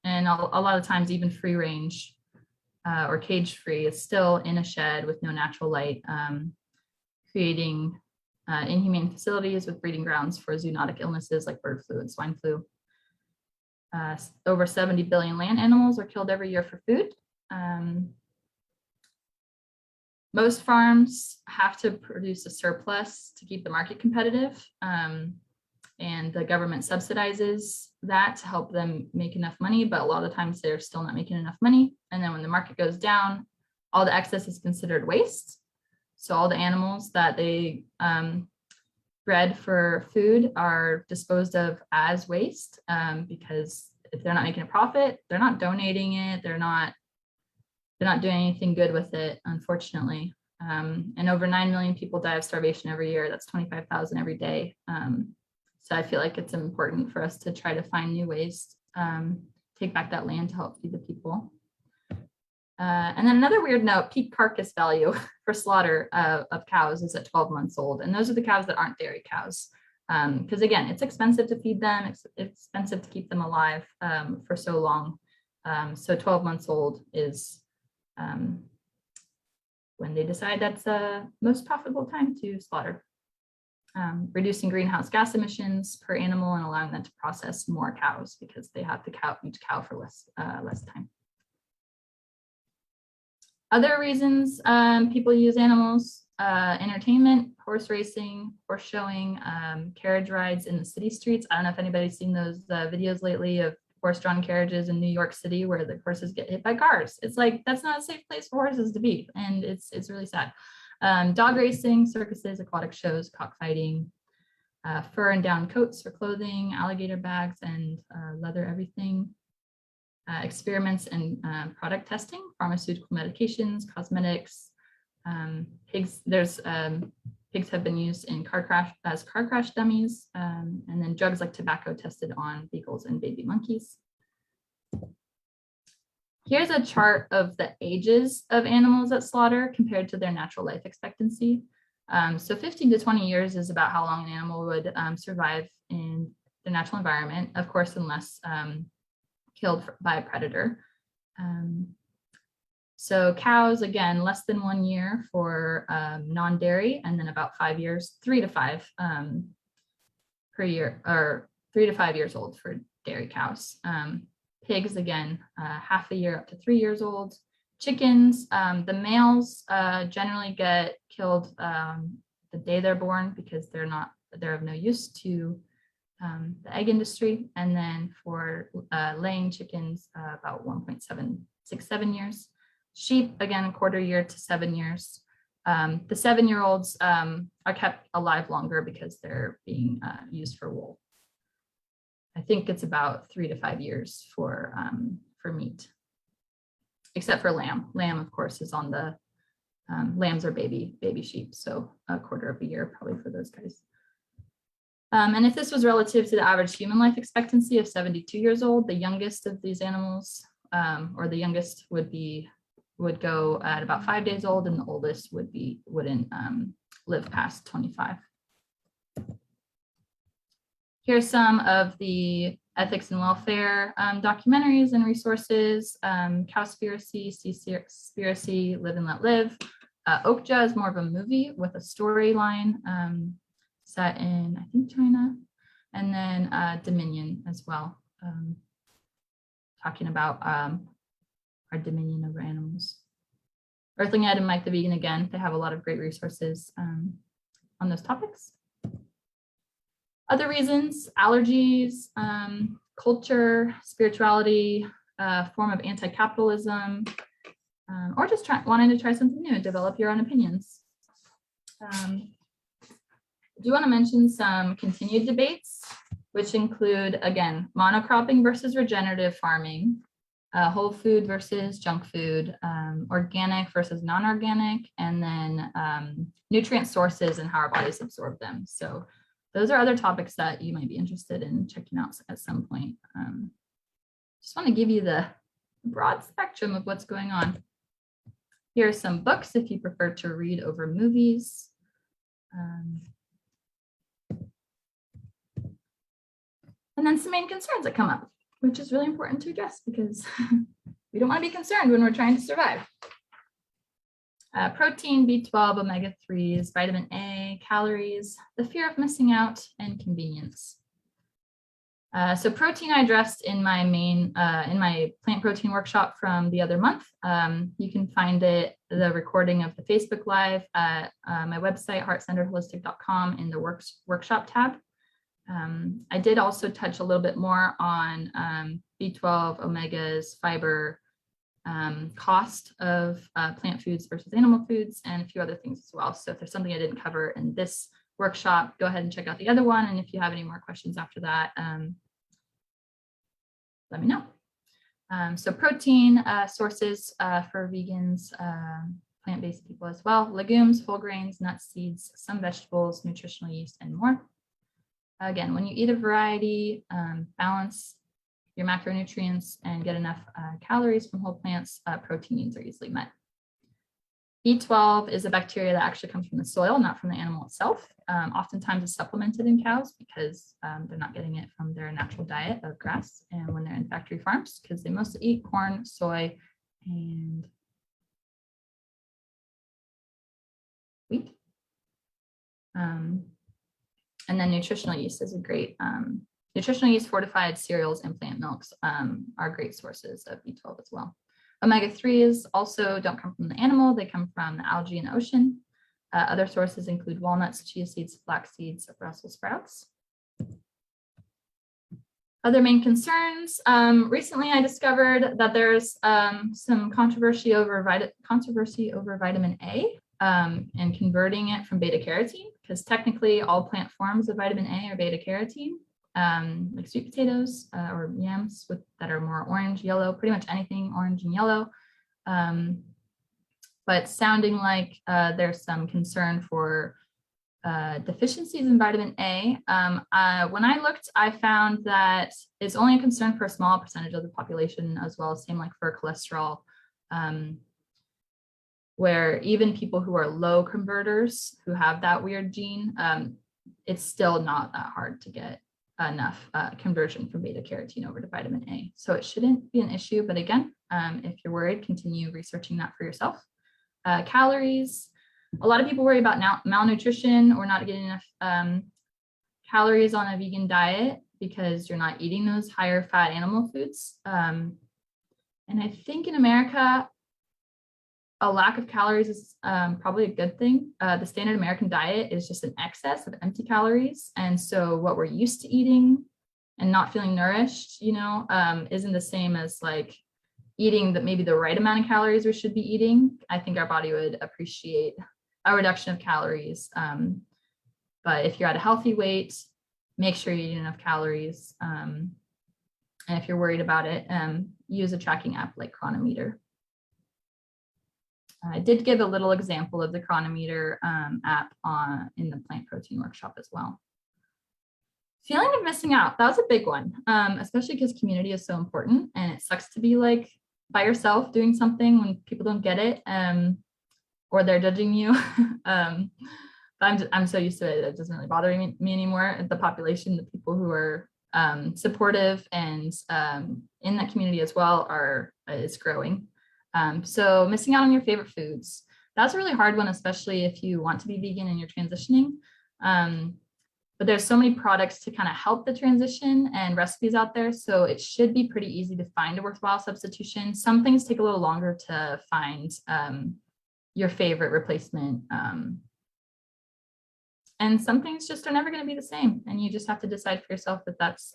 a lot of times, even free range or cage free is still in a shed with no natural light, creating inhumane facilities with breeding grounds for zoonotic illnesses like bird flu and swine flu. Over 70 billion land animals are killed every year for food. Most farms have to produce a surplus to keep the market competitive, and the government subsidizes that to help them make enough money, but a lot of the times they're still not making enough money. And then when the market goes down, all the excess is considered waste. So all the animals that they bred for food are disposed of as waste, because if they're not making a profit, they're not donating it, they're not doing anything good with it, unfortunately. And over 9 million people die of starvation every year. That's 25,000 every day. So I feel like it's important for us to try to find new ways take back that land to help feed the people. And then another weird note, peak carcass value for slaughter of cows is at 12 months old. And those are the cows that aren't dairy cows. Because again, it's expensive to feed them. It's expensive to keep them alive for so long. So 12 months old is when they decide that's the most profitable time to slaughter. Reducing greenhouse gas emissions per animal and allowing them to process more cows because they have each cow for less time. Other reasons people use animals, entertainment, horse racing, horse showing, carriage rides in the city streets. I don't know if anybody's seen those videos lately of horse-drawn carriages in New York City where the horses get hit by cars. It's like, that's not a safe place for horses to be. And it's really sad. Dog racing, circuses, aquatic shows, cockfighting, fur and down coats for clothing, alligator bags and leather everything. Experiments and product testing, pharmaceutical medications, cosmetics, pigs. Pigs have been used in car crash dummies, and then drugs like tobacco tested on beagles and baby monkeys. Here's a chart of the ages of animals at slaughter compared to their natural life expectancy. So 15 to 20 years is about how long an animal would survive in the natural environment, of course, unless killed by a predator. So cows, again, less than 1 year for non-dairy, and then about 5 years, 3 to 5 per year, or 3 to 5 years old for dairy cows. Pigs, again, half a year up to 3 years old. Chickens, the males generally get killed the day they're born because they're of no use to the egg industry. And then for laying chickens, about 1.767 years. Sheep, again, a quarter year to 7 years. The 7-year-olds are kept alive longer because they're being used for wool. I think it's about 3 to 5 years for meat, except for lamb. Lamb, of course, is on the lambs are baby sheep, so a quarter of a year probably for those guys. And if this was relative to the average human life expectancy of 72 years old, the youngest of these animals, or the youngest would go at about 5 days old, and the oldest wouldn't live past 25. Here's some of the ethics and welfare documentaries and resources. Cowspiracy, Seaspiracy, Live and Let Live. Okja is more of a movie with a storyline set in, I think, China. And then Dominion as well, talking about our dominion over animals. Earthling Ed and Mike the Vegan, again, they have a lot of great resources on those topics. Other reasons, allergies, culture, spirituality, form of anti-capitalism, or just wanting to try something new and develop your own opinions. I do want to mention some continued debates, which include, again, monocropping versus regenerative farming, whole food versus junk food, organic versus non-organic, and then nutrient sources and how our bodies absorb them. So those are other topics that you might be interested in checking out at some point. Just want to give you the broad spectrum of what's going on. Here are some books if you prefer to read over movies. And then some main concerns that come up, which is really important to address because we don't want to be concerned when we're trying to survive. Protein, B12, omega-3s, vitamin A, calories, the fear of missing out, and convenience. So protein I addressed in my plant protein workshop from the other month. You can find the recording of the Facebook Live at my website, heartcenteredholistic.com, in the workshop tab. I did also touch a little bit more on B12, omegas, fiber, cost of plant foods versus animal foods, and a few other things as well. So if there's something I didn't cover in this workshop, go ahead and check out the other one. And if you have any more questions after that, let me know. So protein sources for vegans, plant-based people as well: legumes, whole grains, nuts, seeds, some vegetables, nutritional yeast, and more. Again, when you eat a variety, balance your macronutrients and get enough calories from whole plants, protein needs are easily met. B12 is a bacteria that actually comes from the soil, not from the animal itself. Oftentimes it's supplemented in cows because they're not getting it from their natural diet of grass and when they're in factory farms, because they mostly eat corn, soy, and wheat. And then nutritional yeast is a great, nutritional yeast, fortified cereals, and plant milks are great sources of B12 as well. Omega-3s also don't come from the animal, they come from the algae in the ocean. Other sources include walnuts, chia seeds, flax seeds, Brussels sprouts. Other main concerns. Recently, I discovered that there's some controversy over vitamin A and converting it from beta carotene, because technically all plant forms of vitamin A are beta carotene. Like sweet potatoes or yams that are more orange, yellow, pretty much anything orange and yellow. But sounding like there's some concern for deficiencies in vitamin A. When I looked, I found that it's only a concern for a small percentage of the population, as well as same like for cholesterol, where even people who are low converters who have that weird gene, it's still not that hard to get enough conversion from beta carotene over to vitamin A. So it shouldn't be an issue. But again, if you're worried, continue researching that for yourself. Calories. A lot of people worry about malnutrition or not getting enough calories on a vegan diet because you're not eating those higher fat animal foods. And I think in America, a lack of calories is probably a good thing. The standard American diet is just an excess of empty calories. And so what we're used to eating and not feeling nourished, isn't the same as like eating maybe the right amount of calories we should be eating. I think our body would appreciate a reduction of calories. But if you're at a healthy weight, make sure you eat enough calories. And if you're worried about it, use a tracking app like Chronometer. I did give a little example of the Chronometer app in the plant protein workshop as well. Feeling of missing out, that was a big one, especially because community is so important and it sucks to be like by yourself doing something when people don't get it or they're judging you. But I'm so used to it, it doesn't really bother me anymore. The population, the people who are supportive and in that community as well is growing. So missing out on your favorite foods, that's a really hard one, especially if you want to be vegan and you're transitioning. But there's so many products to kind of help the transition and recipes out there. So it should be pretty easy to find a worthwhile substitution. Some things take a little longer to find your favorite replacement. And some things just are never going to be the same. And you just have to decide for yourself that that's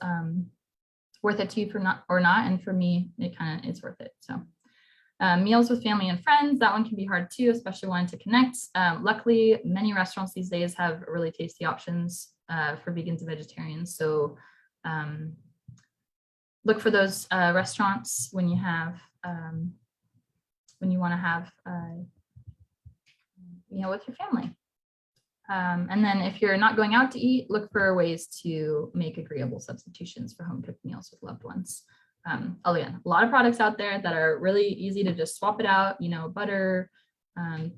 worth it to you or not. And for me, it's worth it. So meals with family and friends, that one can be hard too, especially wanting to connect. Luckily, many restaurants these days have really tasty options for vegans and vegetarians. So look for those restaurants when you want to have a meal with your family. And then if you're not going out to eat, look for ways to make agreeable substitutions for home cooked meals with loved ones. Again, a lot of products out there that are really easy to just swap it out, butter,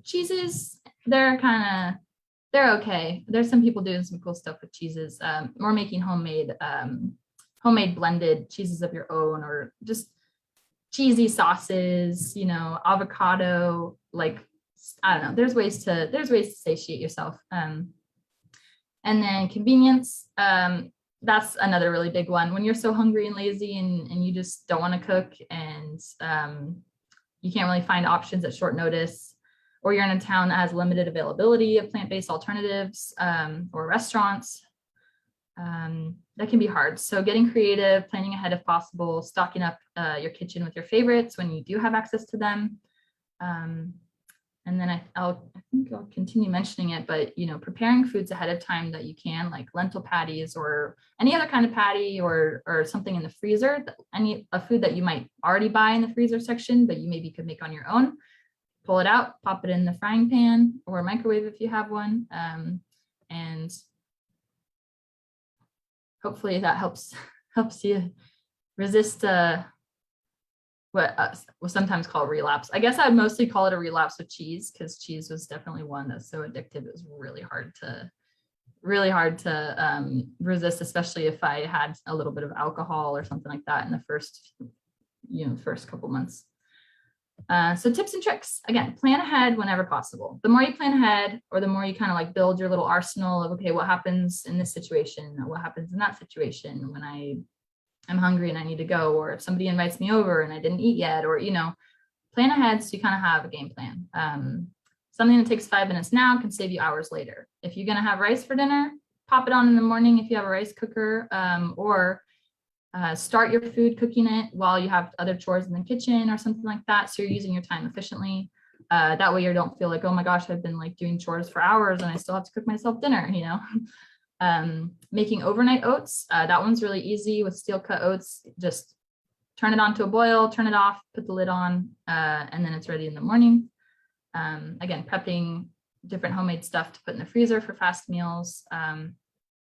cheeses, they're okay. There's some people doing some cool stuff with cheeses. We're making homemade blended cheeses of your own, or just cheesy sauces, avocado, like, I don't know, there's ways to satiate yourself. And then convenience, that's another really big one. When you're so hungry and lazy and you just don't want to cook and you can't really find options at short notice, or you're in a town that has limited availability of plant-based alternatives or restaurants, that can be hard. So getting creative, planning ahead if possible, stocking up your kitchen with your favorites when you do have access to them. And then I think I'll continue mentioning it, but preparing foods ahead of time that you can, like lentil patties or any other kind of patty or something in the freezer, a food that you might already buy in the freezer section, but you maybe could make on your own. Pull it out, pop it in the frying pan or microwave if you have one, and hopefully that helps you resist what was sometimes called relapse. I guess I'd mostly call it a relapse with cheese, because cheese was definitely one that's so addictive. It was really hard to resist, especially if I had a little bit of alcohol or something like that in the first couple months. So tips and tricks, again, plan ahead whenever possible. The more you plan ahead, or the more you kind of like build your little arsenal of, okay, what happens in this situation, or what happens in that situation when I'm hungry and I need to go, or if somebody invites me over and I didn't eat yet, or, plan ahead so you kind of have a game plan. Something that takes 5 minutes now can save you hours later. If you're going to have rice for dinner, pop it on in the morning if you have a rice cooker, or start your food cooking it while you have other chores in the kitchen or something like that. So you're using your time efficiently. That way you don't feel like, oh my gosh, I've been like doing chores for hours and I still have to cook myself dinner, Making overnight oats. That one's really easy with steel cut oats. Just turn it onto a boil, turn it off, put the lid on, and then it's ready in the morning. Again, prepping different homemade stuff to put in the freezer for fast meals.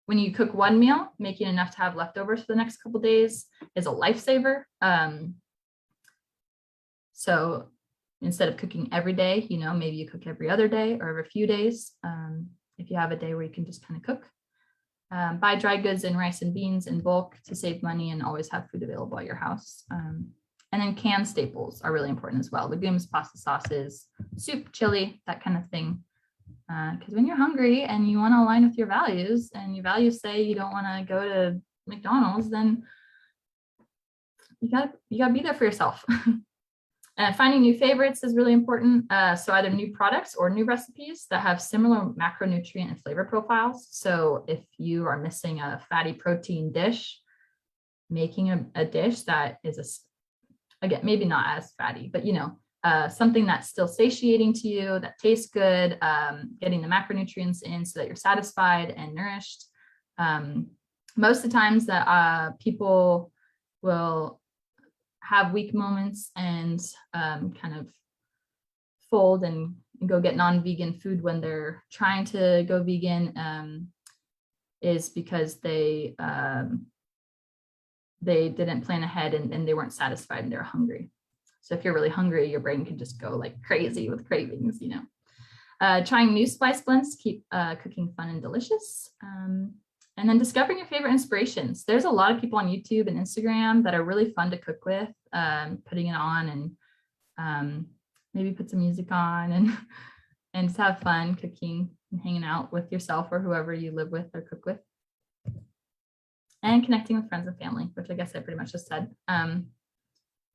When you cook one meal, making enough to have leftovers for the next couple of days is a lifesaver. So instead of cooking every day, maybe you cook every other day or every few days. If you have a day where you can just kind of cook. Buy dry goods and rice and beans in bulk to save money and always have food available at your house. And then canned staples are really important as well. Legumes, pasta sauces, soup, chili, that kind of thing. Because when you're hungry and you want to align with your values, and your values say you don't want to go to McDonald's, then you gotta be there for yourself. Finding new favorites is really important. So either new products or new recipes that have similar macronutrient and flavor profiles. So if you are missing a fatty protein dish, making a dish that is again, maybe not as fatty, but something that's still satiating to you, that tastes good, getting the macronutrients in so that you're satisfied and nourished. Most of the times that people will have weak moments and kind of fold and go get non-vegan food when they're trying to go vegan, is because they didn't plan ahead and they weren't satisfied and they're hungry. So if you're really hungry, your brain can just go like crazy with cravings, Trying new spice blends to keep cooking fun and delicious. And then discovering your favorite inspirations. There's a lot of people on YouTube and Instagram that are really fun to cook with, putting it on and maybe put some music on and just have fun cooking and hanging out with yourself or whoever you live with or cook with. And connecting with friends and family, which I guess I pretty much just said.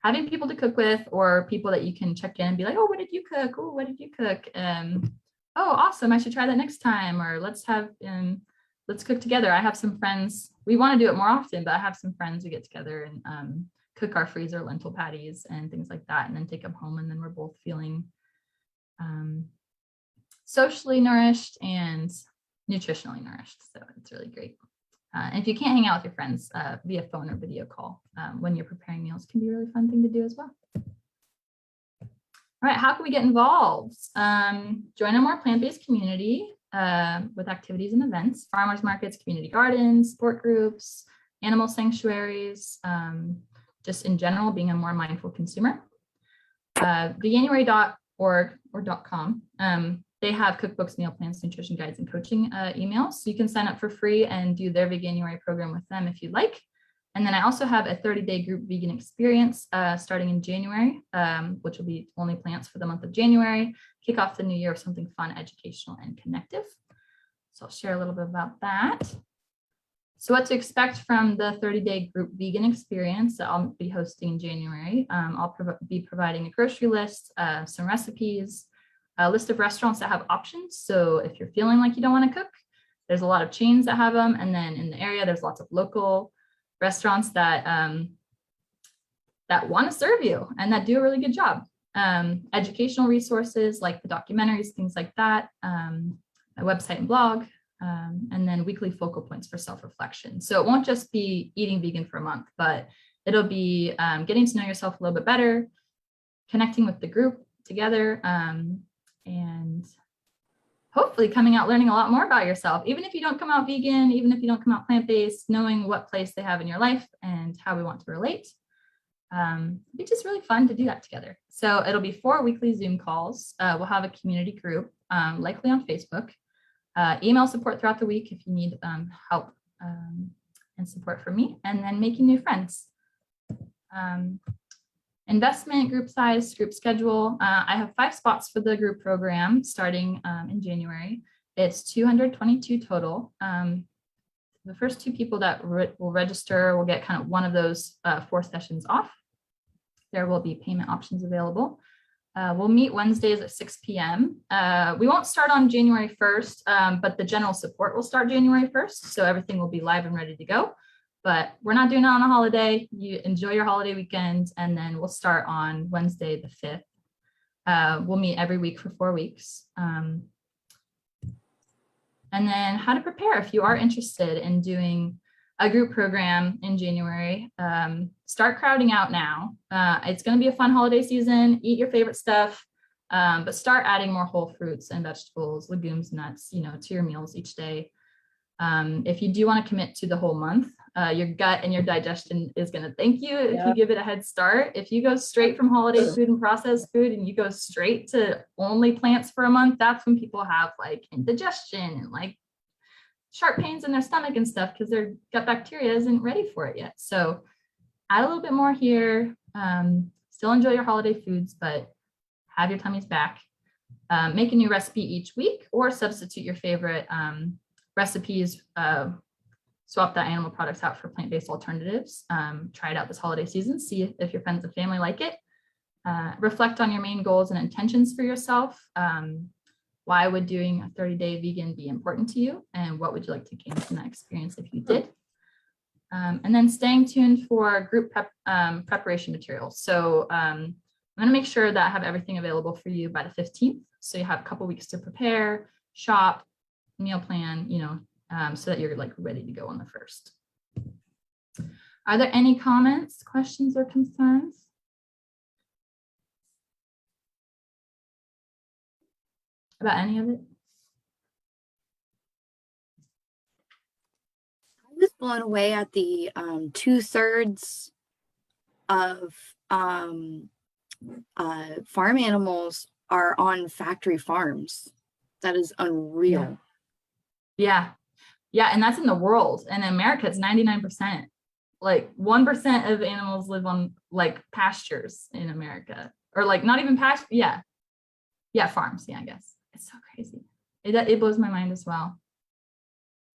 Having people to cook with, or people that you can check in and be like, oh, what did you cook? Oh, what did you cook? Oh, awesome. I should try that next time. Or let's cook together. I have some friends, we want to do it more often, but I have some friends who get together and cook our freezer lentil patties and things like that, and then take them home. And then we're both feeling socially nourished and nutritionally nourished. So it's really great. And if you can't hang out with your friends via phone or video call when you're preparing meals, can be a really fun thing to do as well. All right, how can we get involved? Join a more plant-based community with activities and events, farmers markets, community gardens, sport groups, animal sanctuaries, just in general, being a more mindful consumer. Veganuary.org or .com. They have cookbooks, meal plans, nutrition guides, and coaching emails. So you can sign up for free and do their Veganuary program with them if you'd like. And then I also have a 30-day group vegan experience starting in January, which will be only plants for the month of January, kick off the new year with something fun, educational, and connective. So I'll share a little bit about that. So what to expect from the 30-day group vegan experience that I'll be hosting in January. I'll be providing a grocery list, some recipes, a list of restaurants that have options. So if you're feeling like you don't want to cook, there's a lot of chains that have them. And then in the area, there's lots of local restaurants that want to serve you and that do a really good job. Educational resources like the documentaries, things like that, my website and blog, and then weekly focal points for self-reflection. So it won't just be eating vegan for a month, but it'll be getting to know yourself a little bit better, connecting with the group together, and hopefully coming out learning a lot more about yourself. Even if you don't come out vegan, even if you don't come out plant-based, knowing what place they have in your life and how we want to relate. It's just really fun to do that together. So it'll be 4 weekly Zoom calls. We'll have a community group, likely on Facebook. Email support throughout the week if you need help and support from me, and then making new friends. Investment, group size, group schedule. I have 5 spots for the group program starting in January. It's 222 total. The first 2 people that will register will get kind of one of those 4 sessions off. There will be payment options available. We'll meet Wednesdays at 6 p.m. We won't start on January 1st, but the general support will start January 1st. So everything will be live and ready to go. But we're not doing it on a holiday. You enjoy your holiday weekend, and then we'll start on Wednesday the 5th. We'll meet every week for 4 weeks. And then how to prepare if you are interested in doing a group program in January. Start crowding out now. It's going to be a fun holiday season. Eat your favorite stuff, but start adding more whole fruits and vegetables, legumes, nuts, to your meals each day. If you do want to commit to the whole month, your gut and your digestion is going to thank you if you give it a head start. If you go straight from holiday food and processed food and you go straight to only plants for a month, that's when people have like indigestion and like sharp pains in their stomach and stuff because their gut bacteria isn't ready for it yet. So add a little bit more here. Still enjoy your holiday foods, but have your tummies back. Make a new recipe each week or substitute your favorite recipes. Swap the animal products out for plant-based alternatives. Try it out this holiday season. See if your friends and family like it. Reflect on your main goals and intentions for yourself. Why would doing a 30-day vegan be important to you? And what would you like to gain from that experience if you did? And then staying tuned for group preparation materials. So I'm going to make sure that I have everything available for you by the 15th. So you have a couple weeks to prepare, shop, meal plan, so that you're like ready to go on the 1st. Are there any comments, questions, or concerns? About any of it? I was blown away at the 2/3 of farm animals are on factory farms. That is unreal. Yeah. And that's in the world. And in America, it's 99%. Like 1% of animals live on like pastures in America, or like not even pasture. Yeah, farms. Yeah, I guess. It's so crazy. It blows my mind as well.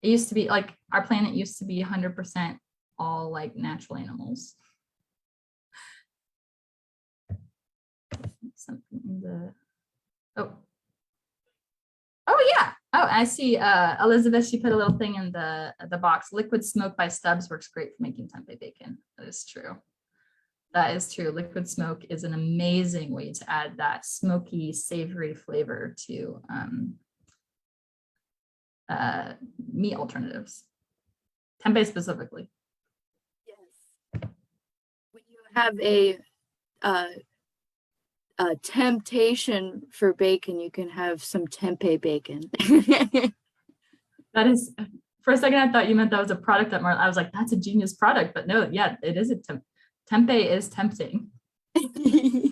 It used to be like our planet used to be 100% all like natural animals. Something in the oh yeah. Oh, I see. Elizabeth, she put a little thing in the box. Liquid smoke by Stubbs works great for making tempeh bacon. That is true. That is true. Liquid smoke is an amazing way to add that smoky, savory flavor to meat alternatives. Tempeh specifically. Yes. When you have a temptation for bacon, you can have some tempeh bacon. That is, for a second, I thought you meant that was a product that I was like, that's a genius product, but no, yeah, it is tempeh is tempting. I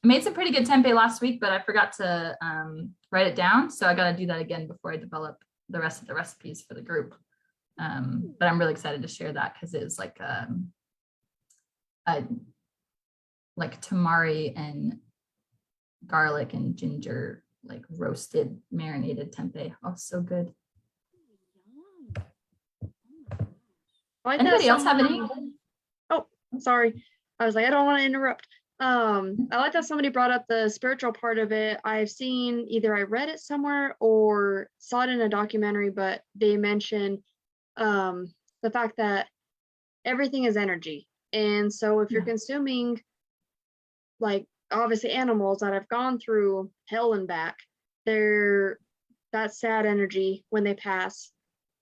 made some pretty good tempeh last week, but I forgot to write it down. So I got to do that again before I develop the rest of the recipes for the group. But I'm really excited to share that because it is like tamari and garlic and ginger, like roasted, marinated tempeh. Oh, so good. Anybody else have any? Oh, sorry. I was like, I don't want to interrupt. I like that somebody brought up the spiritual part of it. I've seen either I read it somewhere or saw it in a documentary, but they mentioned the fact that everything is energy. And so if you're consuming like obviously animals that have gone through hell and back, they're that sad energy when they pass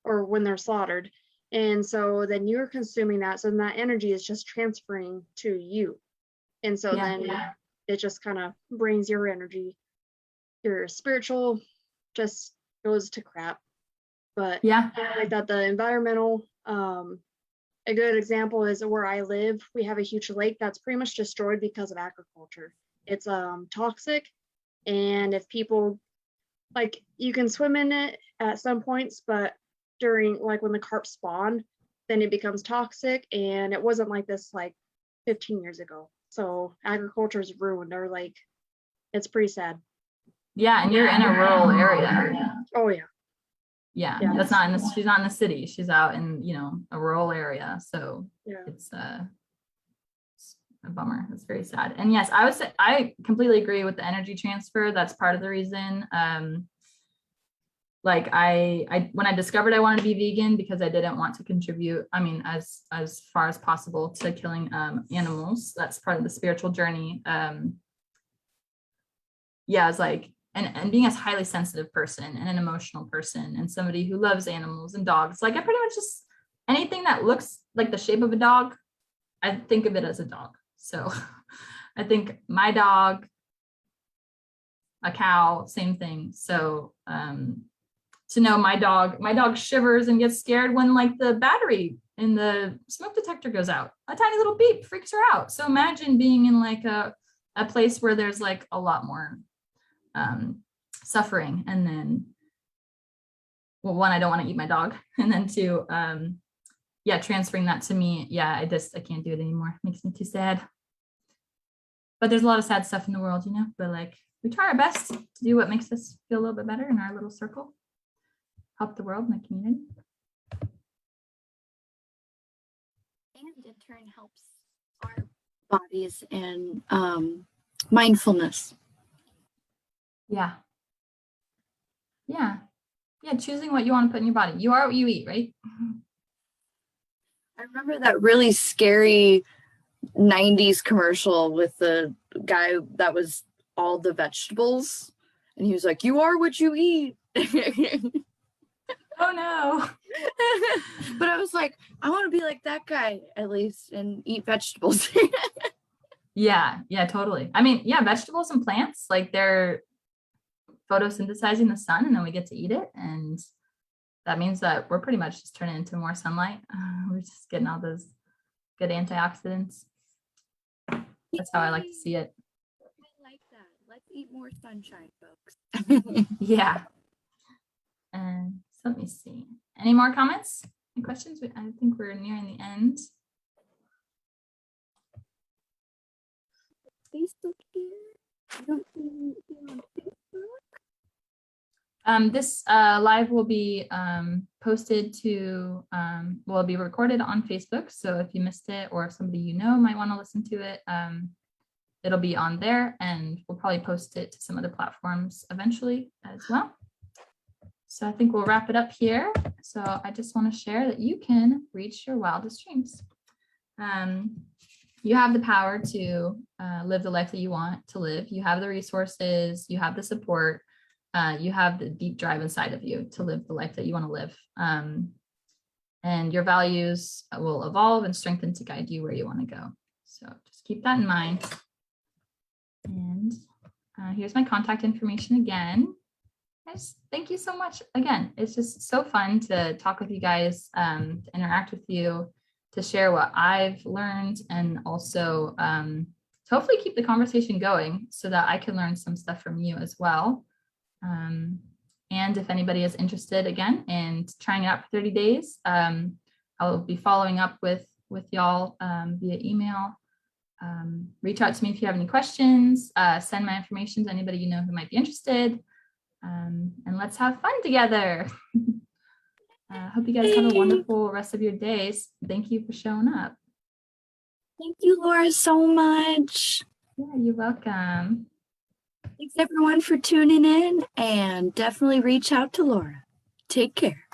or when they're slaughtered. And so then you're consuming that. So then that energy is just transferring to you. And so then it just kind of brings your energy, your spiritual just goes to crap. But Yeah. like that, the environmental, a good example is where I live. We have a huge lake that's pretty much destroyed because of agriculture. It's toxic, and if people like, you can swim in it at some points, but during like when the carp spawn, then it becomes toxic, and it wasn't like this like 15 years ago. So agriculture is ruined, or like it's pretty sad. Yeah, and you're in a rural area. Oh yeah. Yeah, Yeah. that's not in the, she's not in the city. She's out in, you know, a rural area. So Yeah. it's a bummer. It's very sad. And yes, I completely agree with the energy transfer. That's part of the reason. Like I when I discovered I wanted to be vegan because I didn't want to contribute, I mean, as far as possible to killing animals. That's part of the spiritual journey. Yeah, it's like, and being a highly sensitive person and an emotional person and somebody who loves animals and dogs, like I pretty much just, anything that looks like the shape of a dog, I think of it as a dog. So I think my dog, a cow, same thing. So to know my dog shivers and gets scared when like the battery in the smoke detector goes out. A tiny little beep freaks her out. So imagine being in like a place where there's like a lot more suffering. And then, well, one, I don't want to eat my dog. And then two, yeah, transferring that to me. Yeah, I can't do it anymore. It makes me too sad. But there's a lot of sad stuff in the world, you know, but like we try our best to do what makes us feel a little bit better in our little circle, help the world and the community. And in turn helps our bodies and mindfulness. Yeah. Yeah. Yeah. Choosing what you want to put in your body. You are what you eat, right? I remember that really scary 90s commercial with the guy that was all the vegetables. And he was like, you are what you eat. Oh no. But I was like, I want to be like that guy at least and eat vegetables. Yeah. Yeah, totally. I mean, yeah, vegetables and plants, like they're photosynthesizing the sun and then we get to eat it. And that means that we're pretty much just turning into more sunlight. We're just getting all those good antioxidants. That's how I like to see it. I like that. Let's eat more sunshine, folks. Yeah. And so let me see. Any more comments and questions? I think we're nearing the end. Facebook here. I don't see anything on Facebook. This live will be posted to, will be recorded on Facebook. So if you missed it or if somebody you know might want to listen to it, it'll be on there and we'll probably post it to some other platforms eventually as well. So I think we'll wrap it up here. So I just want to share that you can reach your wildest dreams. You have the power to live the life that you want to live. You have the resources, you have the support, you have the deep drive inside of you to live the life that you want to live. And your values will evolve and strengthen to guide you where you want to go. So just keep that in mind. And here's my contact information again. Thank you so much. Again, it's just so fun to talk with you guys, to interact with you, to share what I've learned, and also to hopefully keep the conversation going so that I can learn some stuff from you as well. And if anybody is interested again in trying it out for 30 days, I'll be following up with y'all via email. Reach out to me if you have any questions, send my information to anybody you know who might be interested. And let's have fun together. Hope you guys have a wonderful rest of your days. Thank you for showing up. Thank you, Laura, so much. Yeah, you're welcome. Thanks everyone for tuning in, and definitely reach out to Laura. Take care.